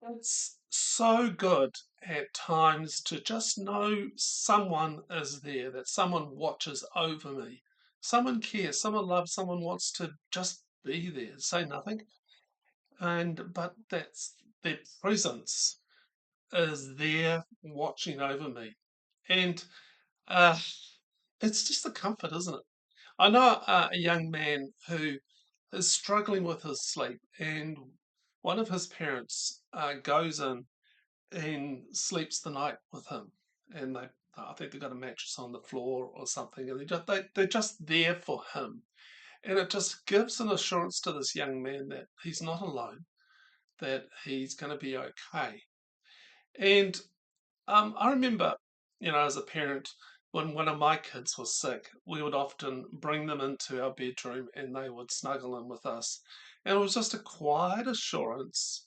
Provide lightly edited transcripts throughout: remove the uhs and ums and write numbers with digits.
It's so good at times to just know someone is there, that someone watches over me, someone cares, someone loves, someone wants to just be there, say nothing, and but that's their presence is there watching over me, and uh, it's just a comfort, isn't it? I know a young man who is struggling with his sleep, and one of his parents goes in and sleeps the night with him. And I think they've got a mattress on the floor or something, and they're just there for him. And it just gives an assurance to this young man that he's not alone, that he's going to be okay. And I remember, as a parent, when one of my kids was sick, we would often bring them into our bedroom and they would snuggle in with us. And it was just a quiet assurance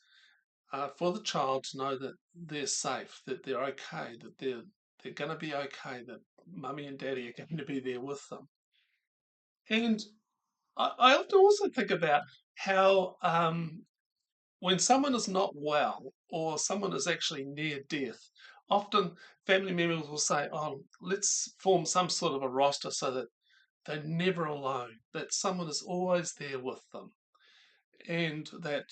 for the child to know that they're safe, that they're okay, that they're going to be okay, that mummy and daddy are going to be there with them. And I often also think about how when someone is not well or someone is actually near death, often family members will say, "Oh, let's form some sort of a roster so that they're never alone, that someone is always there with them, and that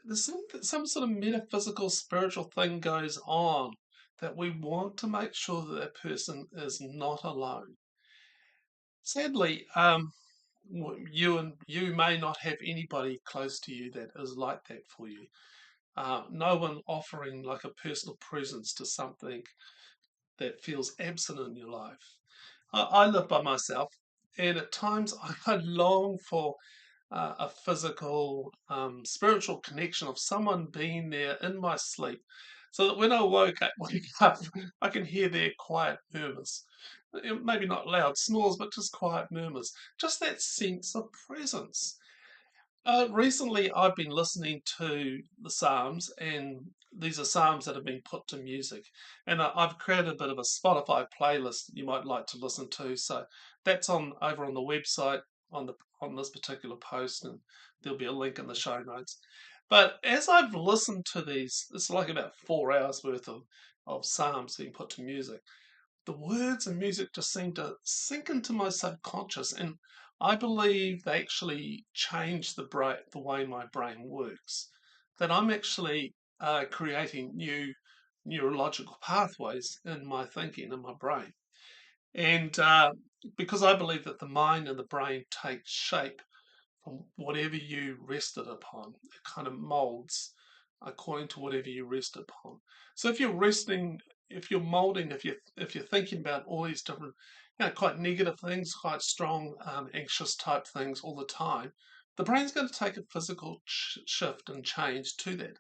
there's some sort of metaphysical spiritual thing goes on that we want to make sure that that person is not alone. Sadly, you may not have anybody close to you that is like that for you. No one offering like a personal presence to something that feels absent in your life. I live by myself, and at times I long for a physical, spiritual connection of someone being there in my sleep, so that when I wake up, I can hear their quiet murmurs. Maybe not loud snores, but just quiet murmurs. Just that sense of presence. Recently, I've been listening to the Psalms, and these are Psalms that have been put to music. And I've created a bit of a Spotify playlist that you might like to listen to. So that's on over on the website on this particular post, and there'll be a link in the show notes. But as I've listened to these, it's like about 4 hours worth of Psalms being put to music. The words and music just seem to sink into my subconscious, and I believe they actually change the way my brain works. That I'm actually creating new neurological pathways in my thinking in my brain, and because I believe that the mind and the brain take shape from whatever you rest it upon. It kind of molds according to whatever you rest upon. So if you're molding, if you're thinking about all these different, quite negative things, quite strong, anxious type things all the time, the brain's going to take a physical shift and change to that.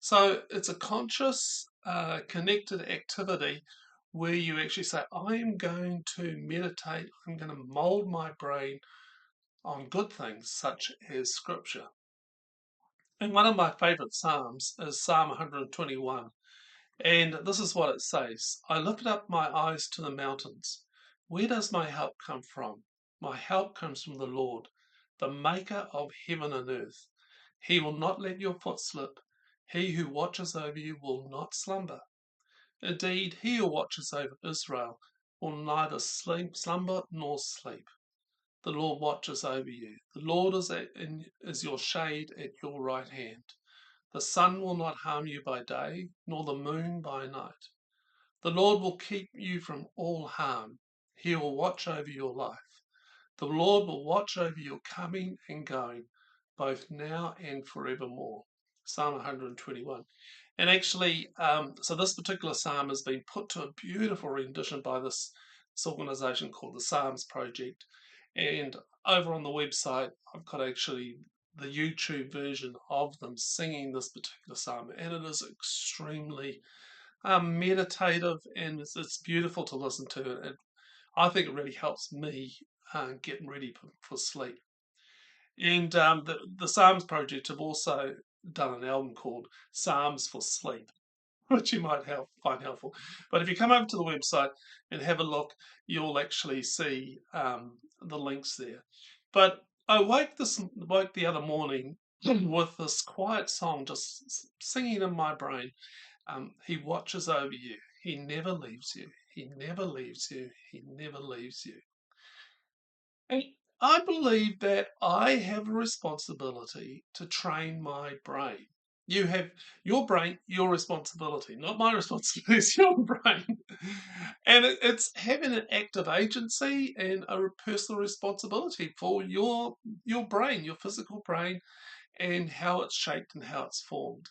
So it's a conscious, connected activity where you actually say, I am going to meditate, I'm going to mold my brain on good things such as scripture. And one of my favorite Psalms is Psalm 121. And this is what it says: I lifted up my eyes to the mountains. Where does my help come from? My help comes from the Lord, the maker of heaven and earth. He will not let your foot slip. He who watches over you will not slumber. Indeed, he who watches over Israel will neither slumber nor sleep. The Lord watches over you. The Lord is your shade at your right hand. The sun will not harm you by day, nor the moon by night. The Lord will keep you from all harm. He will watch over your life. The Lord will watch over your coming and going, both now and forevermore. Psalm 121. And actually, so this particular psalm has been put to a beautiful rendition by this organization called the Psalms Project. And over on the website, I've got actually the YouTube version of them singing this particular psalm, and it is extremely meditative, and it's beautiful to listen to. And I think it really helps me getting ready for sleep. And the Psalms Project have also done an album called Psalms for Sleep, which you might find helpful. But if you come over to the website and have a look, you'll actually see the links there. But I woke the other morning with this quiet song just singing in my brain. He watches over you. He never leaves you. He never leaves you. He never leaves you. And I believe that I have a responsibility to train my brain. You have your brain, your responsibility, not my responsibility, it's your brain. And it's having an active agency and a personal responsibility for your brain, your physical brain, and how it's shaped and how it's formed.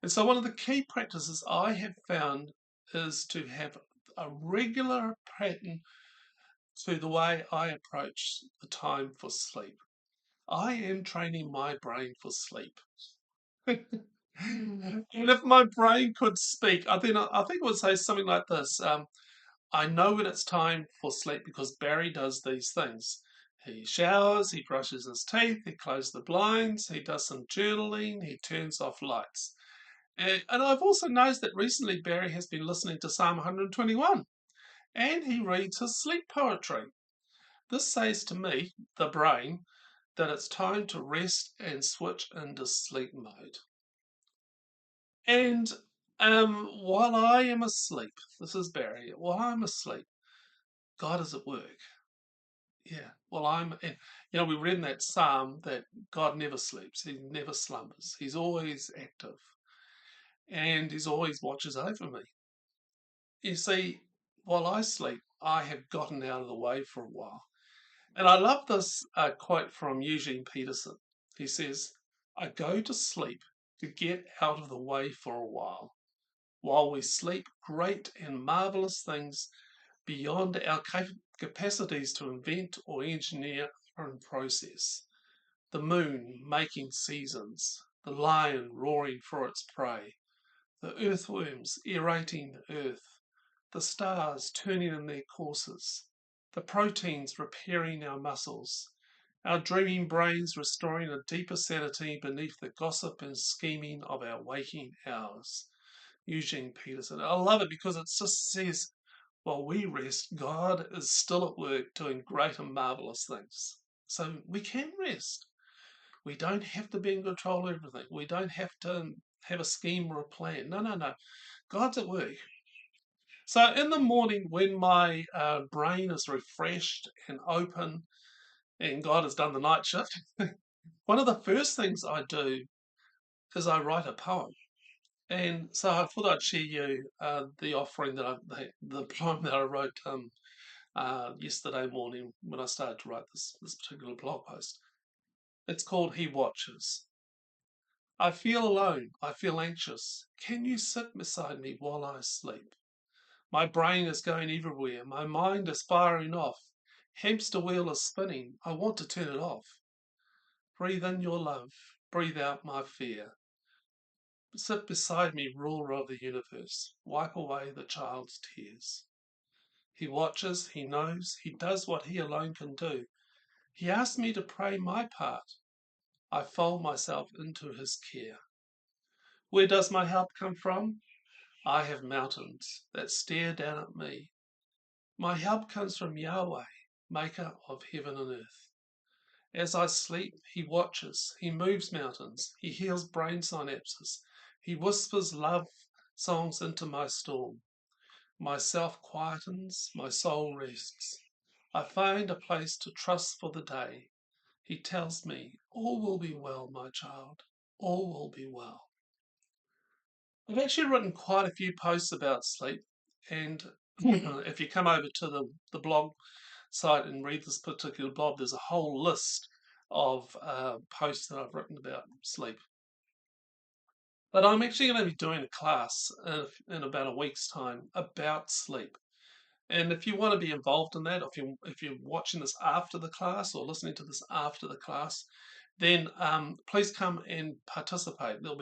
And so, one of the key practices I have found is to have a regular pattern to the way I approach the time for sleep. I am training my brain for sleep. And if my brain could speak, I think it would say something like this. I know when it's time for sleep because Barry does these things. He showers, he brushes his teeth, he closes the blinds, he does some journaling, he turns off lights. And I've also noticed that recently Barry has been listening to Psalm 121 and he reads his sleep poetry. This says to me, the brain, that it's time to rest and switch into sleep mode. And while I am asleep, this is Barry, while I'm asleep, God is at work. Yeah. And we read in that psalm that God never sleeps, He never slumbers, He's always active, and He's always watches over me. You see, while I sleep, I have gotten out of the way for a while. And I love this quote from Eugene Peterson. He says, I go to sleep to get out of the way for a while. While we sleep, great and marvelous things beyond our capacities to invent or engineer are in process. The moon making seasons, the lion roaring for its prey, the earthworms aerating the earth, the stars turning in their courses, the proteins repairing our muscles, our dreaming brains restoring a deeper sanity beneath the gossip and scheming of our waking hours. Eugene Peterson. I love it because it just says, while we rest, God is still at work doing great and marvelous things. So we can rest. We don't have to be in control of everything. We don't have to have a scheme or a plan. No, no, no. God's at work. So in the morning, when my brain is refreshed and open, and God has done the night shift, one of the first things I do is I write a poem. And so I thought I'd share you the offering the poem that I wrote yesterday morning when I started to write this particular blog post. It's called He Watches. I feel alone. I feel anxious. Can you sit beside me while I sleep? My brain is going everywhere. My mind is firing off. Hamster wheel is spinning. I want to turn it off. Breathe in your love. Breathe out my fear. Sit beside me, ruler of the universe. Wipe away the child's tears. He watches, he knows, he does what he alone can do. He asks me to pray my part. I fold myself into his care. Where does my help come from? I have mountains that stare down at me. My help comes from Yahweh, maker of heaven and earth. As I sleep, he watches, he moves mountains, he heals brain synapses, he whispers love songs into my storm. My self quietens, my soul rests. I find a place to trust for the day. He tells me, all will be well, my child, all will be well. I've actually written quite a few posts about sleep, and if you come over to the blog site and read this particular blog, there's a whole list of posts that I've written about sleep. But I'm actually going to be doing a class in about a week's time about sleep. And if you want to be involved in that, if you're watching this after the class or listening to this after the class, then please come and participate. It'll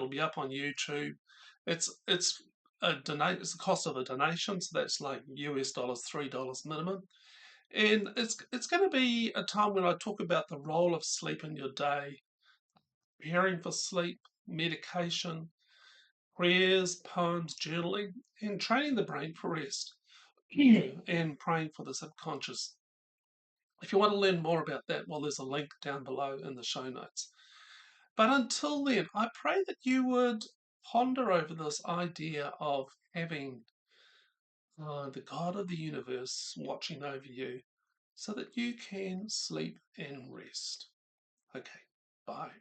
be up on YouTube. It's it's the cost of a donation, so that's like US dollars, $3 minimum. And it's going to be a time when I talk about the role of sleep in your day, preparing for sleep, medication, prayers, poems, journaling, and training the brain for rest, and praying for the subconscious. If you want to learn more about that, well, there's a link down below in the show notes. But until then, I pray that you would ponder over this idea of having the God of the universe watching over you so that you can sleep and rest. Okay, bye.